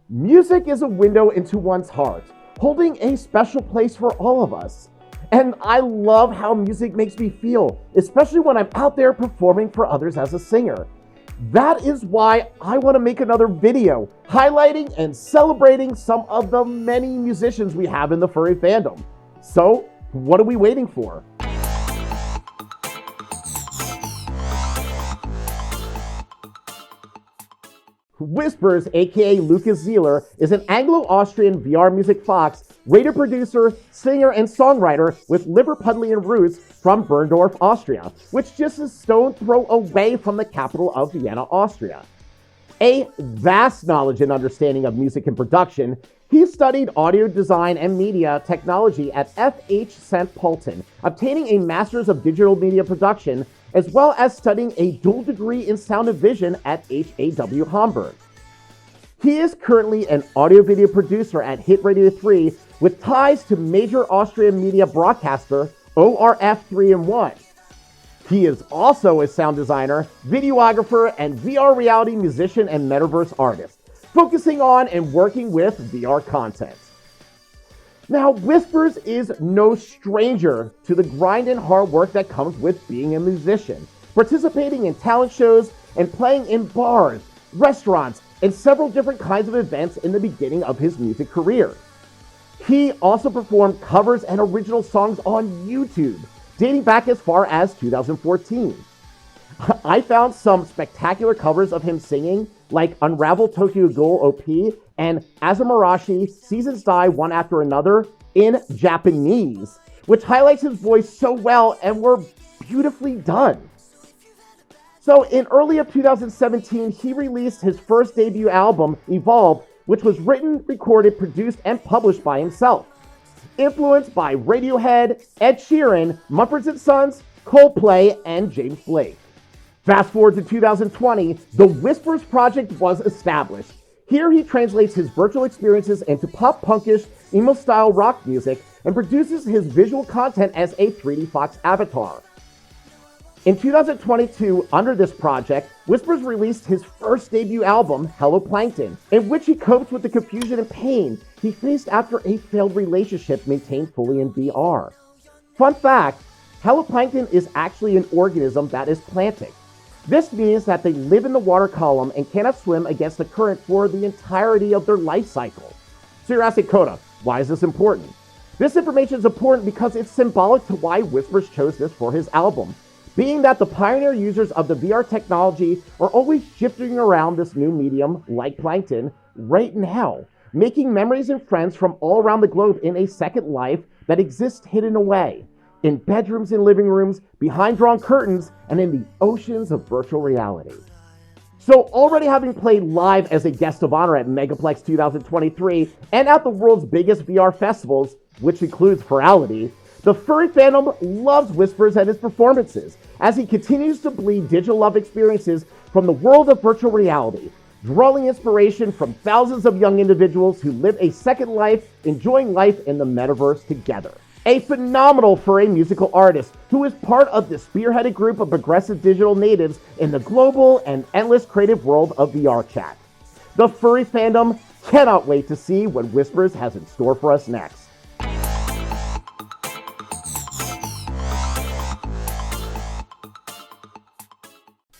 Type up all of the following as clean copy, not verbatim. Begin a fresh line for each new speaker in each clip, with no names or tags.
Music is a window into one's heart, holding a special place for all of us. And I love how music makes me feel, especially when I'm out there performing for others as a singer. That is why I want to make another video highlighting and celebrating some of the many musicians we have in the furry fandom. So, what are we waiting for? Whsprs, aka Lucas Zieler, is an Anglo-Austrian VR music fox, radio producer, singer, and songwriter with Liverpudlian roots from Berndorf, Austria, which just a stone's throw away from the capital of Vienna, Austria. A vast knowledge and understanding of music and production, he studied audio design and media technology at F.H. St. Pölten, obtaining a Master's of Digital Media Production, as well as studying a dual degree in sound and vision at HAW Hamburg. He is currently an audio-video producer at Hit Radio 3 with ties to major Austrian media broadcaster ORF 3-in-1. He is also a sound designer, videographer, and VR reality musician and metaverse artist, focusing on and working with VR content. Now, Whsprs is no stranger to the grind and hard work that comes with being a musician, participating in talent shows, and playing in bars, restaurants, and several different kinds of events in the beginning of his music career. He also performed covers and original songs on YouTube, dating back as far as 2014. I found some spectacular covers of him singing, like Unravel Tokyo Ghoul OP and Azumarashi Seasons Die One After Another in Japanese, which highlights his voice so well and were beautifully done. So in early of 2017, he released his first debut album, Evolve, which was written, recorded, produced, and published by himself. Influenced by Radiohead, Ed Sheeran, Mumford & Sons, Coldplay, and James Blake. Fast forward to 2020, the Whsprs project was established. Here he translates his virtual experiences into pop-punkish, emo-style rock music and produces his visual content as a 3D Fox avatar. In 2022, under this project, Whsprs released his first debut album, Hello Plankton, in which he copes with the confusion and pain he faced after a failed relationship maintained fully in VR. Fun fact, Hello Plankton is actually an organism that is plantic. This means that they live in the water column and cannot swim against the current for the entirety of their life cycle. So you're asking, Coda, why is this important? This information is important because it's symbolic to why Whsprs chose this for his album, being that the pioneer users of the VR technology are always shifting around this new medium, like Plankton, right now, making memories and friends from all around the globe in a second life that exists hidden away, in bedrooms and living rooms, behind drawn curtains, and in the oceans of virtual reality. So already having played live as a guest of honor at Megaplex 2023 and at the world's biggest VR festivals, which includes Furrality, the furry fandom loves Whsprs and his performances as he continues to bleed digital love experiences from the world of virtual reality, drawing inspiration from thousands of young individuals who live a second life, enjoying life in the metaverse together. A phenomenal furry musical artist who is part of the spearheaded group of progressive digital natives in the global and endless creative world of VR chat. The furry fandom cannot wait to see what Whsprs has in store for us next.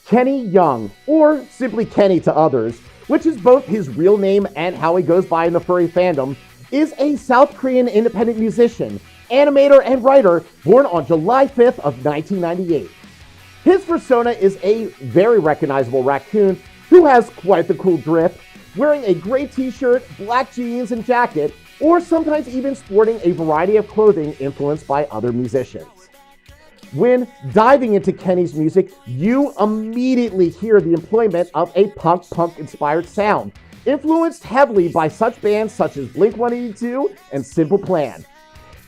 Kennyoung, or simply Kenny to others, which is both his real name and how he goes by in the furry fandom, is a South Korean independent musician, animator, and writer born on July 5th of 1998. His persona is a very recognizable raccoon who has quite the cool drip, wearing a gray t-shirt, black jeans, and jacket, or sometimes even sporting a variety of clothing influenced by other musicians. When diving into Kenny's music, you immediately hear the employment of a punk-inspired sound, influenced heavily by such bands such as Blink-182 and Simple Plan.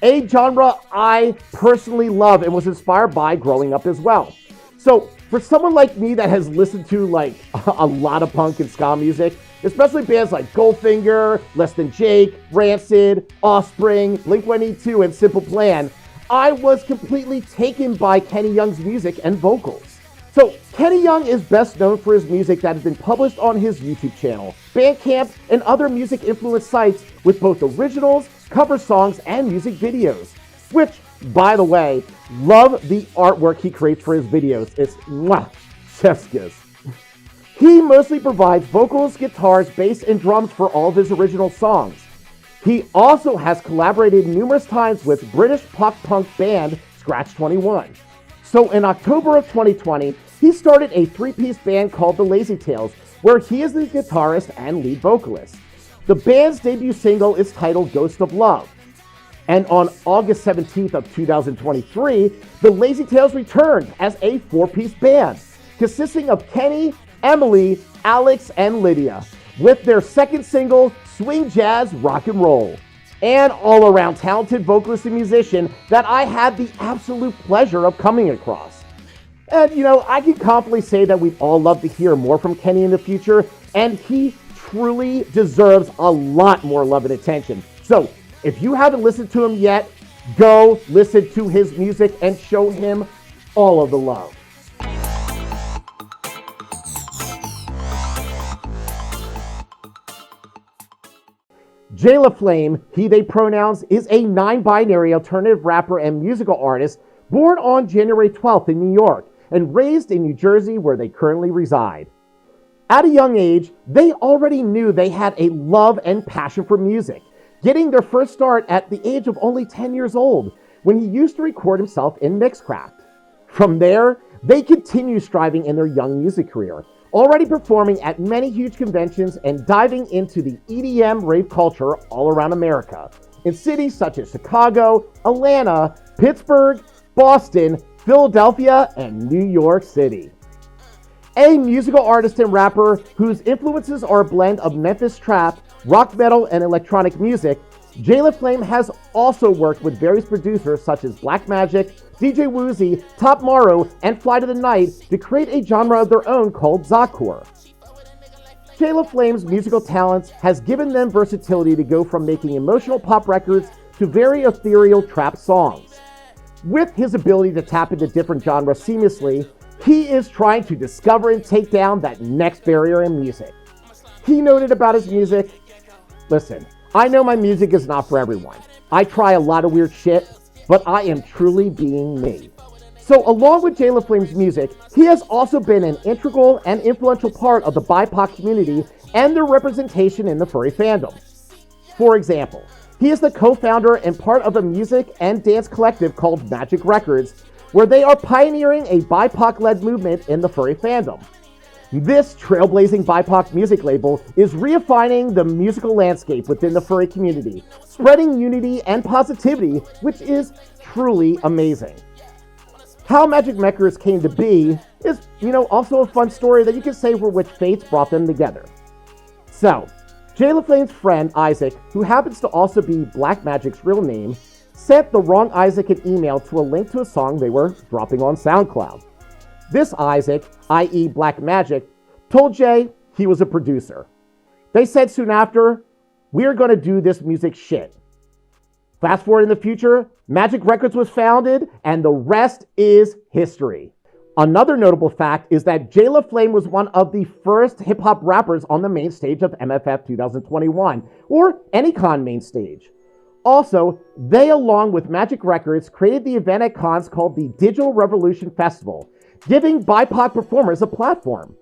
A genre I personally love and was inspired by growing up as well. So for someone like me that has listened to like a lot of punk and ska music, especially bands like Goldfinger, Less Than Jake, Rancid, Offspring, Blink-182, and Simple Plan, I was completely taken by Kennyoung's music and vocals. So, Kennyoung is best known for his music that has been published on his YouTube channel, Bandcamp, and other music-influenced sites with both originals, cover songs, and music videos. Which, by the way, love the artwork he creates for his videos. It's chef's kiss. He mostly provides vocals, guitars, bass, and drums for all of his original songs. He also has collaborated numerous times with British pop-punk band Scratch 21. So in October of 2020, he started a three-piece band called the Lazy Tails, where he is the guitarist and lead vocalist. The band's debut single is titled Ghost of Love. And on August 17th of 2023, the Lazy Tails returned as a four-piece band, consisting of Kenny, Emily, Alex, and Lydia, with their second single, Swing Jazz Rock and Roll. And all-around talented vocalist and musician that I had the absolute pleasure of coming across. And, I can confidently say that we'd all love to hear more from Kenny in the future, and he truly deserves a lot more love and attention. So, if you haven't listened to him yet, go listen to his music and show him all of the love. Jaylaflame, he, they pronouns, is a non-binary alternative rapper and musical artist born on January 12th in New York and raised in New Jersey where they currently reside. At a young age, they already knew they had a love and passion for music, getting their first start at the age of only 10 years old when he used to record himself in Mixcraft. From there, they continue striving in their young music career, already performing at many huge conventions and diving into the EDM rave culture all around America, in cities such as Chicago, Atlanta, Pittsburgh, Boston, Philadelphia, and New York City. A musical artist and rapper whose influences are a blend of Memphis trap, rock metal, and electronic music, Jaylaflame has also worked with various producers such as Black Magic, DJ Woozy, Top Morrow, and Fly to the Night to create a genre of their own called Zakor. Jaylaflame's musical talents has given them versatility to go from making emotional pop records to very ethereal trap songs. With his ability to tap into different genres seamlessly, he is trying to discover and take down that next barrier in music. He noted about his music, "Listen, I know my music is not for everyone. I try a lot of weird shit, but I am truly being me." So along with Jaylaflame's music, he has also been an integral and influential part of the BIPOC community and their representation in the furry fandom. For example, he is the co-founder and part of a music and dance collective called Magic Records, where they are pioneering a BIPOC-led movement in the furry fandom. This trailblazing BIPOC music label is redefining the musical landscape within the furry community, spreading unity and positivity, which is truly amazing. How Magic Records came to be is, also a fun story that you can say for which fates brought them together. So, Jaylaflame's friend Isaac, who happens to also be Black Magic's real name, sent the wrong Isaac an email to a link to a song they were dropping on SoundCloud. This Isaac, i.e. Black Magic, told Jay he was a producer. They said soon after, "We're gonna do this music shit." Fast forward in the future, Magic Records was founded, and the rest is history. Another notable fact is that Jaylaflame was one of the first hip-hop rappers on the main stage of MFF 2021, or any con main stage. Also, they, along with Magic Records, created the event at cons called the Digital Revolution Festival, giving BIPOC performers a platform.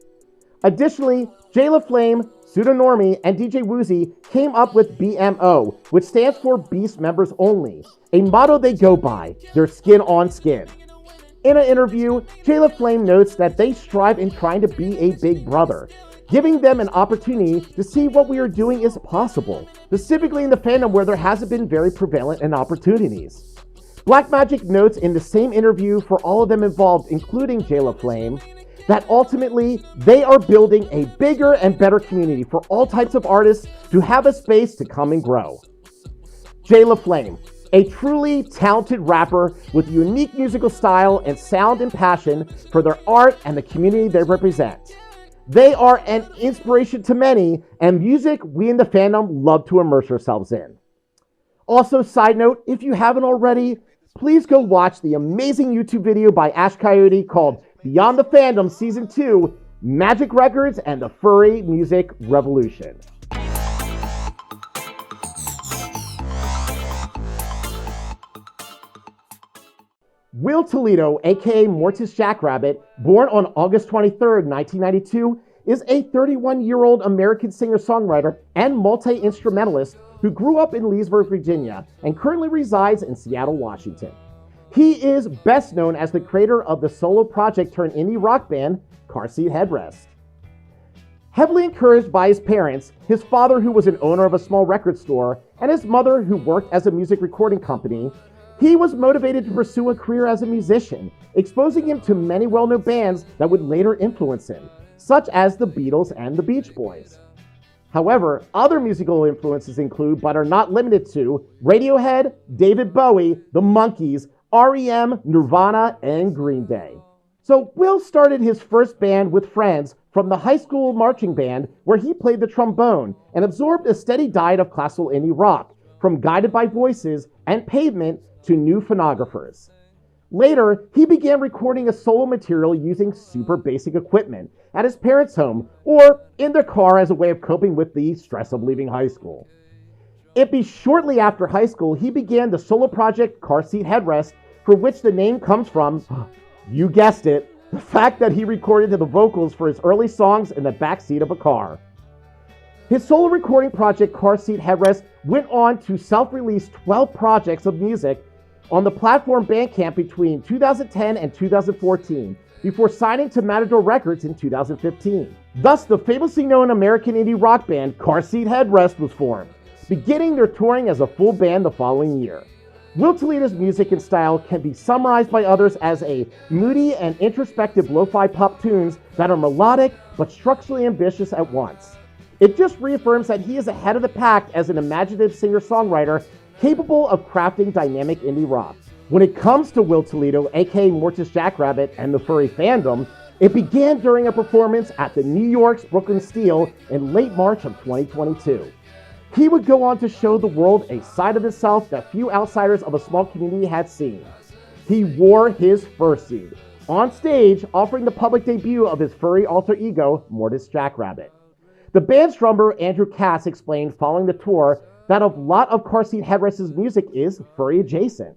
Additionally, Jaylaflame, Pseudonormy, and DJ Woozy came up with BMO, which stands for Beast Members Only, a motto they go by, their skin on skin. In an interview, Jaylaflame notes that they strive in trying to be a big brother, giving them an opportunity to see what we are doing is possible, specifically in the fandom where there hasn't been very prevalent in opportunities. Black Magic notes in the same interview for all of them involved, including Jaylaflame, that ultimately they are building a bigger and better community for all types of artists to have a space to come and grow. Jaylaflame, a truly talented rapper with a unique musical style and sound and passion for their art and the community they represent. They are an inspiration to many, and music we in the fandom love to immerse ourselves in. Also, side note, if you haven't already, please go watch the amazing YouTube video by Ash Coyote called Beyond the Fandom Season 2, Magic Records and the Furry Music Revolution. Will Toledo, aka Mortis Jackrabbit, born on August 23, 1992, is a 31-year-old American singer-songwriter and multi-instrumentalist who grew up in Leesburg, Virginia, and currently resides in Seattle, Washington. He is best known as the creator of the solo project turned indie rock band, CarSeat Headrest. Heavily encouraged by his parents, his father who was an owner of a small record store, and his mother who worked as a music recording company, he was motivated to pursue a career as a musician, exposing him to many well-known bands that would later influence him, such as the Beatles and the Beach Boys. However, other musical influences include, but are not limited to, Radiohead, David Bowie, The Monkees, REM, Nirvana, and Green Day. So Will started his first band with friends from the high school marching band where he played the trombone and absorbed a steady diet of classical indie rock, from Guided by Voices and Pavement to New Phonographers. Later, he began recording a solo material using super basic equipment at his parents' home or in their car as a way of coping with the stress of leaving high school. It'd be shortly after high school he began the solo project CarSeat Headrest, for which the name comes from, you guessed it, the fact that he recorded the vocals for his early songs in the backseat of a car. His solo recording project CarSeat Headrest went on to self-release 12 projects of music on the platform Bandcamp between 2010 and 2014, before signing to Matador Records in 2015. Thus, the famously known American indie rock band CarSeat Headrest was formed, beginning their touring as a full band the following year. Will Toledo's music and style can be summarized by others as a moody and introspective lo-fi pop tunes that are melodic but structurally ambitious at once. It just reaffirms that he is ahead of the pack as an imaginative singer-songwriter capable of crafting dynamic indie rock. When it comes to Will Toledo, aka Mortis Jackrabbit, and the Furry Fandom, it began during a performance at the New York's Brooklyn Steel in late March of 2022. He would go on to show the world a side of himself that few outsiders of a small community had seen. He wore his fursuit on stage, offering the public debut of his furry alter ego, Mortis Jackrabbit. The band's drummer, Andrew Cass, explained following the tour that a lot of CarSeat Headrest's music is furry adjacent.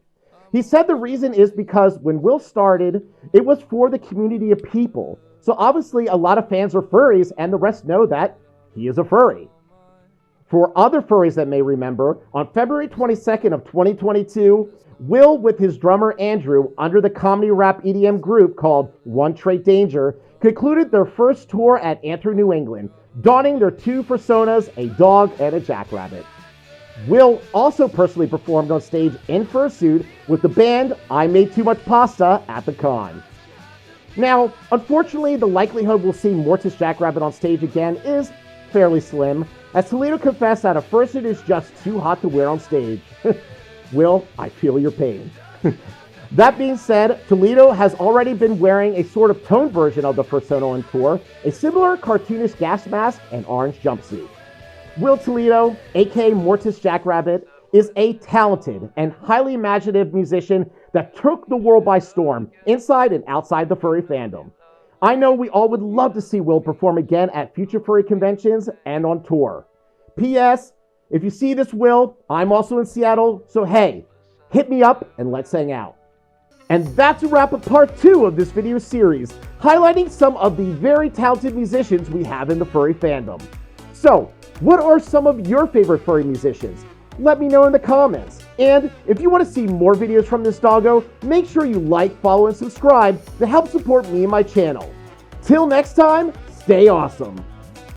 He said the reason is because when Will started, it was for the community of people. So obviously a lot of fans are furries and the rest know that he is a furry. For other furries that may remember, on February 22nd of 2022, Will with his drummer Andrew, under the comedy rap EDM group called One Trait Danger, concluded their first tour at Antrim, New England, donning their two personas, a dog and a jackrabbit. Will also personally performed on stage in fursuit with the band I Made Too Much Pasta at the con. Now, unfortunately, the likelihood we'll see Mortis Jackrabbit on stage again is fairly slim, as Toledo confessed that a fursuit is just too hot to wear on stage. Will, I feel your pain. That being said, Toledo has already been wearing a sort of toned version of the fursona on tour, a similar cartoonish gas mask and orange jumpsuit. Will Toledo, aka Mortis Jackrabbit, is a talented and highly imaginative musician that took the world by storm, inside and outside the furry fandom. I know we all would love to see Will perform again at future furry conventions and on tour. P.S. If you see this, Will, I'm also in Seattle, so hey, hit me up and let's hang out. And that's a wrap of part 2 of this video series, highlighting some of the very talented musicians we have in the furry fandom. So, what are some of your favorite furry musicians? Let me know in the comments. And if you want to see more videos from this doggo, make sure you like, follow, and subscribe to help support me and my channel. Till next time, stay awesome.